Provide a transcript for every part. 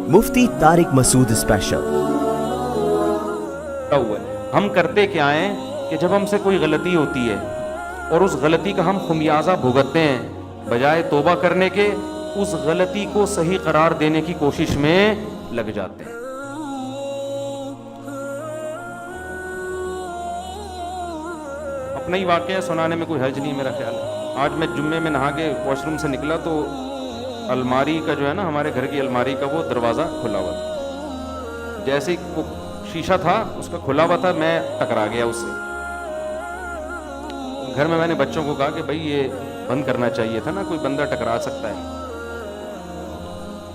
مفتی طارق مسعود special. ہم کرتے کیا ہیں کہ جب ہم سے کوئی غلطی ہوتی ہے اور اس غلطی کا ہم خمیازہ بھگتتے ہیں، بجائے توبہ کرنے کے اس غلطی کو صحیح قرار دینے کی کوشش میں لگ جاتے ہیں۔ اپنا ہی واقعہ سنانے میں کوئی حرج نہیں میرا خیال ہے۔ آج میں جمعے میں نہا کے واش روم سے نکلا تو الماری کا جو ہے نا، ہمارے گھر کی الماری کا وہ دروازہ کھلا ہوا تھا، جیسے ہی وہ شیشہ تھا اس کا کھلا ہوا تھا، میں ٹکرا گیا اس سے۔ گھر میں نے بچوں کو کہا کہ بھائی یہ بند کرنا چاہیے تھا نا، کوئی بندہ ٹکرا سکتا ہے۔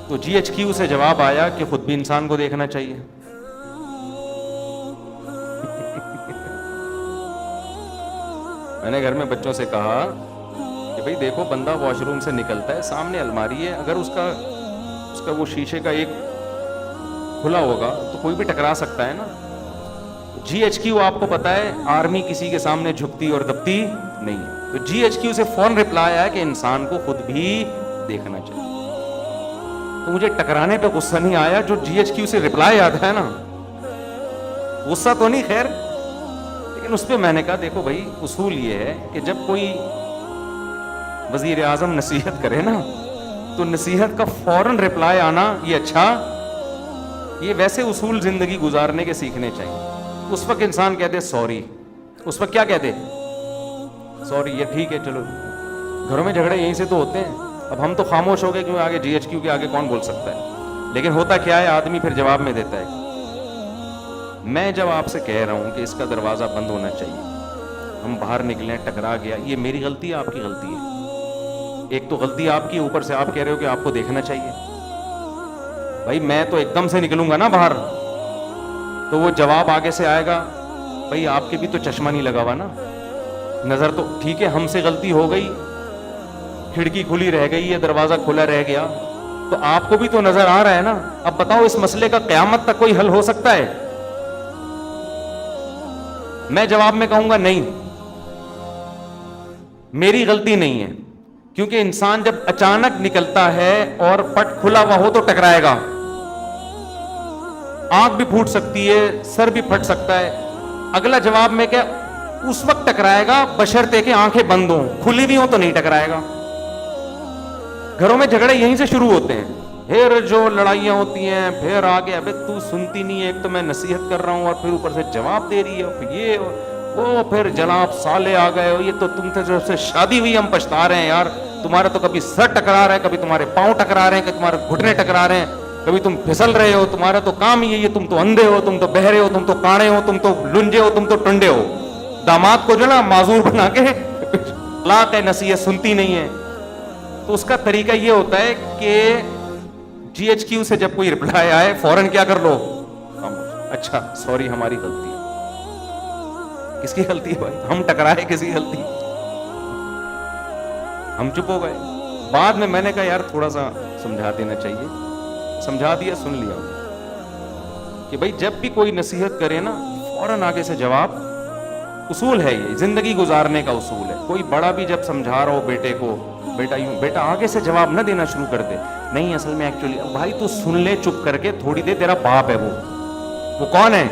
تو جی ایچ کیو سے جواب آیا کہ خود بھی انسان کو دیکھنا چاہیے۔ میں نے گھر میں بچوں سے کہا کہ بھائی دیکھو، بندہ واش روم سے نکلتا ہے، سامنے الماری ہے، اگر اس کا وہ شیشے کا ایک کھلا ہوگا تو کوئی بھی ٹکرا سکتا ہے نا۔ جی ایچ کیو آپ کو پتا ہے آرمی کسی کے سامنے جھکتی اور دبتی نہیں ہے، تو جی ایچ کیو سے فوراً رپلائی آیا کہ انسان کو خود بھی دیکھنا چاہیے۔ تو مجھے ٹکرانے پہ غصہ نہیں آیا، جو جی ایچ کیو سے رپلائی آتا ہے نا، غصہ تو نہیں خیر، لیکن اس پہ میں نے کہا دیکھو بھائی، اصول یہ ہے کہ جب کوئی وزیر اعظم نصیحت کرے نا تو نصیحت کا فوراً رپلائی آنا یہ اچھا، یہ ویسے اصول زندگی گزارنے کے سیکھنے چاہیے۔ اس وقت انسان کہتے سوری، اس وقت کیا کہتے سوری، یہ ٹھیک ہے چلو۔ گھروں میں جھگڑے یہیں سے تو ہوتے ہیں۔ اب ہم تو خاموش ہو گئے کیوں، آگے جی ایچ کیو کے آگے کون بول سکتا ہے، لیکن ہوتا کیا ہے آدمی پھر جواب میں دیتا ہے۔ میں جب آپ سے کہہ رہا ہوں کہ اس کا دروازہ بند ہونا چاہیے، ہم باہر نکلے ٹکرا گیا، یہ میری غلطی ہے آپ کی غلطی ہے؟ ایک تو غلطی آپ کی، اوپر سے آپ کہہ رہے ہو کہ آپ کو دیکھنا چاہیے۔ بھائی میں تو ایک دم سے نکلوں گا نا باہر، تو وہ جواب آگے سے آئے گا، بھائی آپ کے بھی تو چشمہ نہیں لگا ہوا نا، نظر تو ٹھیک ہے، ہم سے غلطی ہو گئی، کھڑکی کھلی رہ گئی ہے، دروازہ کھلا رہ گیا، تو آپ کو بھی تو نظر آ رہا ہے نا۔ اب بتاؤ اس مسئلے کا قیامت تک کوئی حل ہو سکتا ہے؟ میں جواب میں کہوں گا نہیں، میری غلطی نہیں ہے، کیونکہ انسان جب اچانک نکلتا ہے اور پٹ کھلا ہوا ہو تو ٹکرائے گا، آنکھ بھی پھوٹ سکتی ہے، سر بھی پھٹ سکتا ہے۔ اگلا جواب میں کیا، اس وقت ٹکرائے گا بشرطے کہ آنکھیں بند ہوں، کھلی بھی ہوں تو نہیں ٹکرائے گا۔ گھروں میں جھگڑے یہیں سے شروع ہوتے ہیں، پھر جو لڑائیاں ہوتی ہیں، پھر آگے ابے تو سنتی نہیں ہے، ایک تو میں نصیحت کر رہا ہوں اور پھر اوپر سے جواب دے رہی ہے، پھر یہ وہ، پھر جناب سالے آ گئے ہو، یہ تو تم سے شادی ہوئی ہم پچھتا رہے ہیں یار، تمہارا تو کبھی سر ٹکرا رہا ہے، کبھی تمہارے پاؤں ٹکرا رہے ہیں، کبھی تمہارے گھٹنے ٹکرا رہے ہیں، کبھی تم پھسل رہے ہو، تمہارا تو کام ہی ہے یہ، تم تو اندھے ہو، تم تو بہرے ہو، تم تو کاڑے ہو، تم تو لنجے ہو، تم تو ٹنڈے ہو۔ داماد کو جو نا معذور بنا کے طلاق ہے، نصیحت سنتی نہیں ہے۔ تو اس کا طریقہ یہ ہوتا ہے کہ جی ایچ کیو سے جب کوئی رپلائی آئے فوراً کیا کر لو، اچھا سوری ہماری غلطی ہے۔ کس کی غلطی ہے بھائی؟ ہم ٹکرائے، کس کی غلطی؟ ہم چپ ہو گئے۔ بعد میں نے کہا یار تھوڑا سا سمجھا دینا چاہیے، سمجھا دیا، سن لیا کہ بھائی جب بھی کوئی نصیحت کرے نا فوراً آگے سے جواب، اصول ہے یہ، زندگی گزارنے کا اصول ہے۔ کوئی بڑا بھی جب سمجھا رہا ہو بیٹے کو، بیٹا یوں، بیٹا آگے سے جواب نہ دینا شروع کر دے، نہیں اصل میں ایکچولی، بھائی تو سن لے چپ کر کے تھوڑی دیر، تیرا باپ ہے وہ کون ہے؟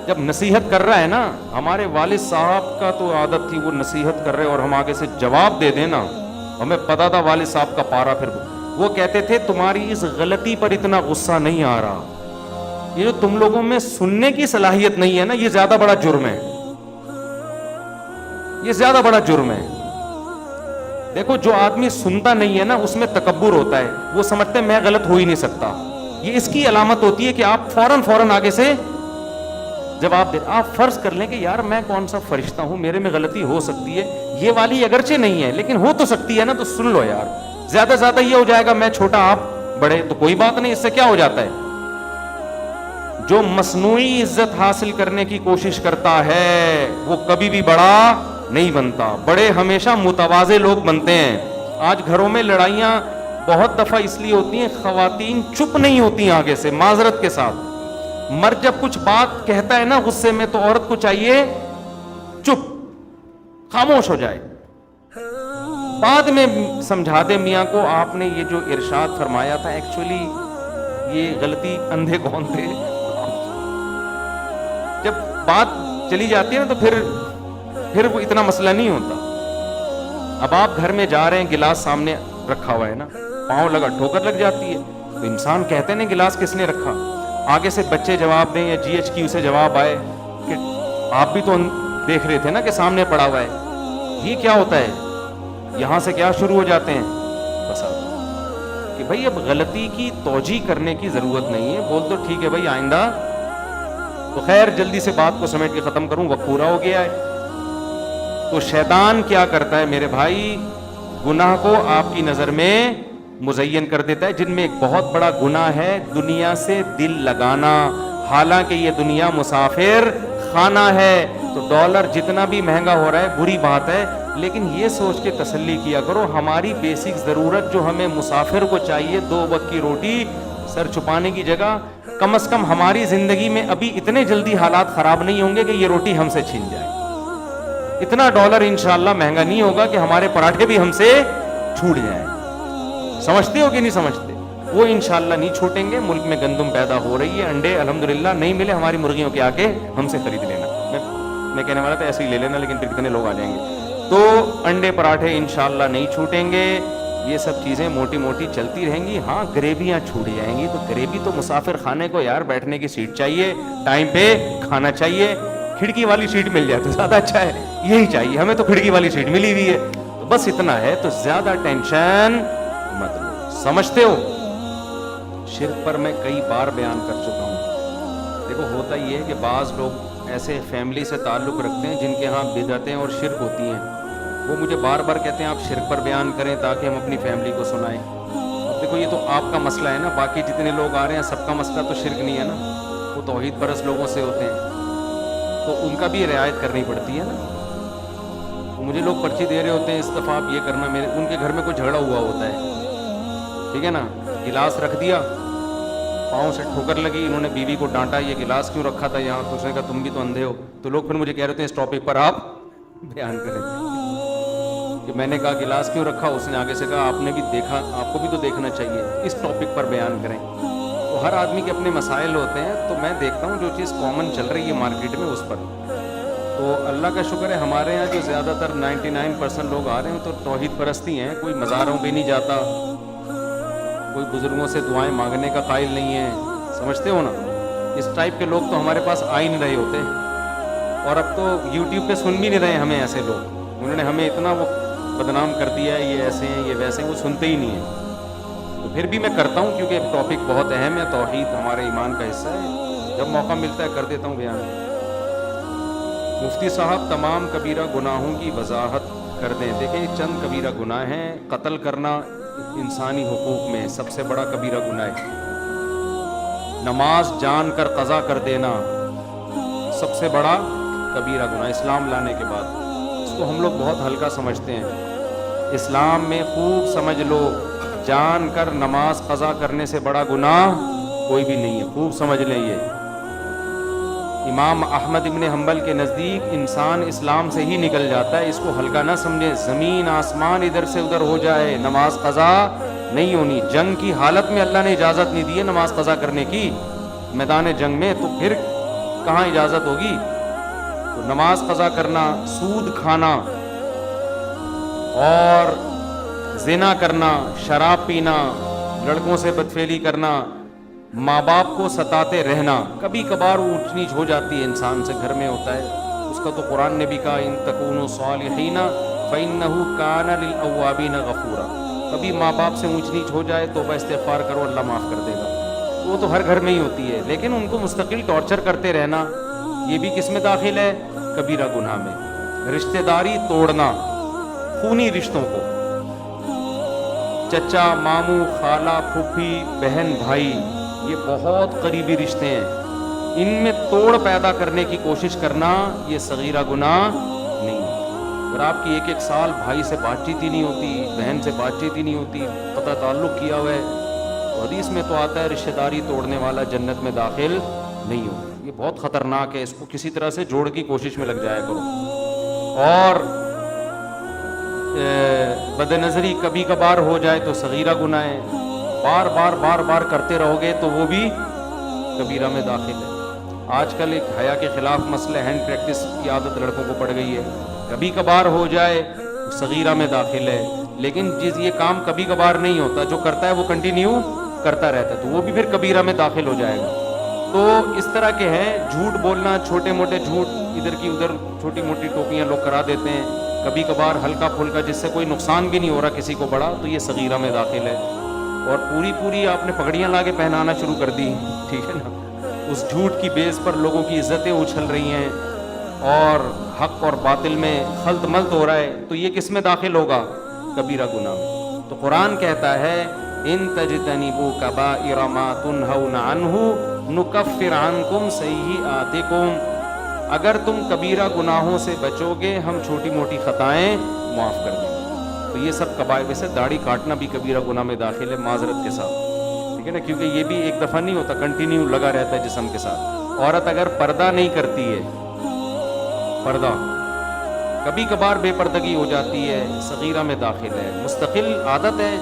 جب نصیحت کر رہا ہے نا، ہمارے والد صاحب کا تو عادت تھی، وہ نصیحت کر رہے اور ہم آگے سے جواب دے دینا، ہمیں پتا تھا والد صاحب کا پارا، پھر وہ کہتے تھے تمہاری اس غلطی پر اتنا غصہ نہیں آ رہا، یہ جو تم لوگوں میں سننے کی صلاحیت نہیں ہے نا، یہ زیادہ بڑا جرم ہے، یہ زیادہ بڑا جرم ہے۔ دیکھو جو آدمی سنتا نہیں ہے نا، اس میں تکبر ہوتا ہے، وہ سمجھتے میں غلط ہو ہی نہیں سکتا، یہ اس کی علامت ہوتی ہے کہ آپ فوراً آگے سے جواب دے۔ آپ فرض کر لیں کہ یار میں کون سا فرشتہ ہوں، میرے میں غلطی ہو سکتی ہے، یہ والی اگرچہ نہیں ہے لیکن ہو تو سکتی ہے نا، تو سن لو یار، زیادہ سے زیادہ یہ ہو جائے گا میں چھوٹا آپ بڑے، تو کوئی بات نہیں، اس سے کیا ہو جاتا ہے۔ جو مصنوعی عزت حاصل کرنے کی کوشش کرتا ہے وہ کبھی بھی بڑا نہیں بنتا، بڑے ہمیشہ متواضع لوگ بنتے ہیں۔ آج گھروں میں لڑائیاں بہت دفعہ اس لیے ہوتی ہیں، خواتین چپ نہیں ہوتی آگے سے معذرت کے ساتھ، مرد جب کچھ بات کہتا ہے نا غصے میں تو عورت کو چاہیے چپ، خاموش ہو جائے، بعد میں سمجھا دے میاں کو آپ نے یہ جو ارشاد فرمایا تھا ایکچولی یہ غلطی اندھے کون تھے. جب بات چلی جاتی ہے نا تو پھر وہ اتنا مسئلہ نہیں ہوتا. اب آپ گھر میں جا رہے ہیں, گلاس سامنے رکھا ہوا ہے نا, پاؤں لگا, ٹھوکر لگ جاتی ہے, تو انسان کہتے ہیں نا گلاس کس نے رکھا. آگے سے بچے جواب دیں یا GHQ سے جواب آئے کہ آپ بھی تو دیکھ رہے تھے نا کہ سامنے پڑا ہوا ہے. یہ کیا ہوتا ہے, یہاں سے کیا شروع ہو جاتے ہیں, بس کہ بھائی اب غلطی کی توجیہ کرنے کی ضرورت نہیں ہے, بول تو ٹھیک ہے بھائی آئندہ. تو خیر جلدی سے بات کو سمیٹ کے ختم کروں, وقت پورا ہو گیا ہے. تو شیطان کیا کرتا ہے میرے بھائی, گناہ کو آپ کی نظر میں مزین کر دیتا ہے, جن میں ایک بہت بڑا گناہ ہے دنیا سے دل لگانا. حالانکہ یہ دنیا مسافر خانہ ہے, تو ڈالر جتنا بھی مہنگا ہو رہا ہے بری بات ہے, لیکن یہ سوچ کے تسلی کیا کرو ہماری بیسک ضرورت جو ہمیں مسافر کو چاہیے 2 وقت کی روٹی, سر چھپانے کی جگہ, کم از کم ہماری زندگی میں ابھی اتنے جلدی حالات خراب نہیں ہوں گے کہ یہ روٹی ہم سے چھین جائے. اتنا ڈالر انشاءاللہ مہنگا نہیں ہوگا کہ ہمارے پراٹھے بھی ہم سے چھوٹ جائیں. سمجھتے ہو کہ نہیں سمجھتے؟ وہ انشاءاللہ نہیں چھوٹیں گے. ملک میں گندم پیدا ہو رہی ہے, انڈے الحمدللہ نہیں ملے ہماری مرغیوں کے, آ کے ہم سے خرید لینا. میں کہنے والا تھا ایسے ہی لے لینا, لیکن پھر کتنے لوگ آ جائیں گے. تو انڈے پراٹھے انشاءاللہ نہیں چھوٹیں گے. یہ سب چیزیں موٹی موٹی چلتی رہیں گی. ہاں گریویاں چھوٹ جائیں گی, تو گریوی تو مسافر خانے کو یار بیٹھنے کی سیٹ چاہیے, ٹائم پہ کھانا چاہیے. کھڑکی والی سیٹ مل جائے تو زیادہ اچھا ہے, یہی چاہیے ہمیں, تو کھڑکی والی سیٹ ملی ہوئی ہے, تو بس اتنا ہے. تو زیادہ ٹینشن مت لو. سمجھتے ہو شرک پر میں کئی بار بیان کر چکا ہوں. دیکھو ہوتا یہ ہے کہ بعض لوگ ایسے فیملی سے تعلق رکھتے ہیں جن کے ہاں بدعتیں اور شرک ہوتی ہیں. وہ مجھے بار بار کہتے ہیں آپ شرک پر بیان کریں تاکہ ہم اپنی فیملی کو سنائیں. اب دیکھو یہ تو آپ کا مسئلہ ہے نا, باقی جتنے لوگ آ رہے ہیں سب کا مسئلہ تو شرک نہیں ہے نا, وہ توحید پرست لوگوں سے ہوتے ہیں, تو ان کا بھی رعایت کرنی پڑتی ہے نا. مجھے لوگ پرچی دے رہے ہوتے ہیں اس دفعہ آپ یہ کرنا, میرے ان کے گھر میں کوئی جھگڑا ہوا ہوتا ہے, ٹھیک ہے نا, گلاس رکھ دیا, پاؤں سے ٹھوکر لگی, انہوں نے بیوی کو ڈانٹا یہ گلاس کیوں رکھا تھا یہاں, تو اس نے کہا تم بھی تو اندھے ہو. تو لوگ پھر مجھے کہہ رہے تھے اس ٹاپک پر آپ بیان کریں کہ میں نے کہا گلاس کیوں رکھا, اس نے آگے سے کہا آپ نے بھی دیکھا, آپ کو بھی تو دیکھنا چاہیے, اس ٹاپک پر بیان کریں. تو ہر آدمی کے اپنے مسائل ہوتے ہیں, تو میں دیکھتا ہوں جو چیز کامن چل رہی ہے مارکیٹ میں اس پر. تو اللہ کا شکر ہے ہمارے یہاں جو زیادہ تر 99% لوگ آ رہے ہیں تو توحید پرستی ہیں. کوئی مزاروں پہ نہیں جاتا, کوئی بزرگوں سے دعائیں مانگنے کا قائل نہیں ہے. سمجھتے ہو نا, اس ٹائپ کے لوگ تو ہمارے پاس آ ہی نہیں رہے ہوتے. اور اب تو یوٹیوب پہ سن بھی نہیں رہے ہمیں ایسے لوگ, انہوں نے ہمیں اتنا وہ بدنام کر دیا ہے, یہ ایسے ہیں یہ ویسے ہیں, وہ سنتے ہی نہیں ہیں. تو پھر بھی میں کرتا ہوں کیونکہ ٹاپک بہت اہم ہے, توحید ہمارے ایمان کا حصہ ہے, جب موقع ملتا ہے کر دیتا ہوں بیان. مفتی صاحب تمام کبیرہ گناہوں کی وضاحت کر دیں. دیکھیں چند کبیرہ گناہ ہیں. قتل کرنا انسانی حقوق میں سب سے بڑا کبیرہ گناہ ہے. نماز جان کر قضا کر دینا سب سے بڑا کبیرہ گناہ اسلام لانے کے بعد. اس کو ہم لوگ بہت ہلکا سمجھتے ہیں. اسلام میں خوب سمجھ لو, جان کر نماز قضا کرنے سے بڑا گناہ کوئی بھی نہیں ہے. خوب سمجھ لیں. یہ امام احمد ابن حنبل کے نزدیک انسان اسلام سے ہی نکل جاتا ہے, اس کو ہلکا نہ سمجھیں. زمین آسمان ادھر سے ادھر ہو جائے نماز قضا نہیں ہونی. جنگ کی حالت میں اللہ نے اجازت نہیں دی ہے نماز قضا کرنے کی, میدان جنگ میں, تو پھر کہاں اجازت ہوگی. تو نماز قضا کرنا, سود کھانا اور زنا کرنا, شراب پینا, لڑکوں سے بدفعلی کرنا, ماں باپ کو ستاتے رہنا, کبھی کبھار اونچ نیچ ہو جاتی ہے انسان سے, گھر میں ہوتا ہے, اس کا تو قرآن نے بھی کہا ان تکونوا صالحین فإنہ کان للأوابین غفورا. کبھی ماں باپ سے اونچ نیچ ہو جائے توبہ استغفار کرو, اللہ معاف کر دے گا. وہ تو ہر گھر میں ہی ہوتی ہے, لیکن ان کو مستقل ٹارچر کرتے رہنا یہ بھی کس میں داخل ہے, کبیرہ گناہ میں. رشتہ داری توڑنا, خونی رشتوں کو, چچا ماموں خالہ پھوپھی بہن بھائی, یہ بہت قریبی رشتے ہیں, ان میں توڑ پیدا کرنے کی کوشش کرنا یہ صغیرہ گناہ نہیں. اگر آپ کی ایک سال بھائی سے بات چیت ہی نہیں ہوتی, بہن سے بات چیت ہی نہیں ہوتی, قطع تعلق کیا ہوا ہے, تو حدیث میں تو آتا ہے رشتہ داری توڑنے والا جنت میں داخل نہیں ہو. یہ بہت خطرناک ہے, اس کو کسی طرح سے جوڑ کی کوشش میں لگ جایا کرو. اور بد نظری کبھی کبھار ہو جائے تو صغیرہ گناہ ہے. بار بار بار بار کرتے رہو گے تو وہ بھی کبیرہ میں داخل ہے. آج کل ایک حیا کے خلاف مسئلہ ہینڈ پریکٹس کی عادت لڑکوں کو پڑ گئی ہے. کبھی کبھار ہو جائے صغیرہ میں داخل ہے, لیکن یہ کام کبھی کبھار نہیں ہوتا, جو کرتا ہے وہ کنٹینیو کرتا رہتا ہے, تو وہ بھی پھر کبیرہ میں داخل ہو جائے گا. تو اس طرح کے ہیں جھوٹ بولنا, چھوٹے موٹے جھوٹ ادھر کی ادھر چھوٹی موٹی ٹوپیاں لوگ کرا دیتے ہیں, کبھی کبھار ہلکا پھلکا جس سے کوئی نقصان بھی نہیں ہو رہا کسی کو بڑا, تو یہ صغیرہ میں داخل ہے. اور پوری آپ نے پگڑیاں لا کے پہنانا شروع کر دی, ٹھیک ہے نا, اس جھوٹ کی بیس پر لوگوں کی عزتیں اچھل رہی ہیں اور حق اور باطل میں خلط ملط ہو رہا ہے, تو یہ کس میں داخل ہوگا؟ کبیرہ گناہ میں. تو قرآن کہتا ہے ان تجتنبوا کبائر ما تنہون عنہ نکفر عنکم سیئاتکم, اگر تم کبیرہ گناہوں سے بچو گے ہم چھوٹی موٹی خطائیں معاف کر دیں گے. تو یہ سب کبائر, ویسے داڑھی کاٹنا بھی کبیرہ گناہ میں داخل ہے معذرت کے ساتھ, ٹھیک ہے نا, کیونکہ یہ بھی ایک دفعہ نہیں ہوتا, کنٹینیو لگا رہتا ہے جسم کے ساتھ. عورت اگر پردہ نہیں کرتی ہے, پردہ کبھی کبھار بے پردگی ہو جاتی ہے, صغیرہ میں داخل ہے. مستقل عادت ہے,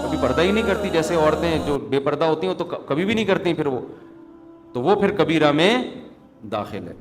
کبھی پردہ ہی نہیں کرتی, جیسے عورتیں جو بے پردہ ہوتی ہیں تو کبھی بھی نہیں کرتی, پھر وہ تو وہ پھر کبیرہ میں داخل ہے.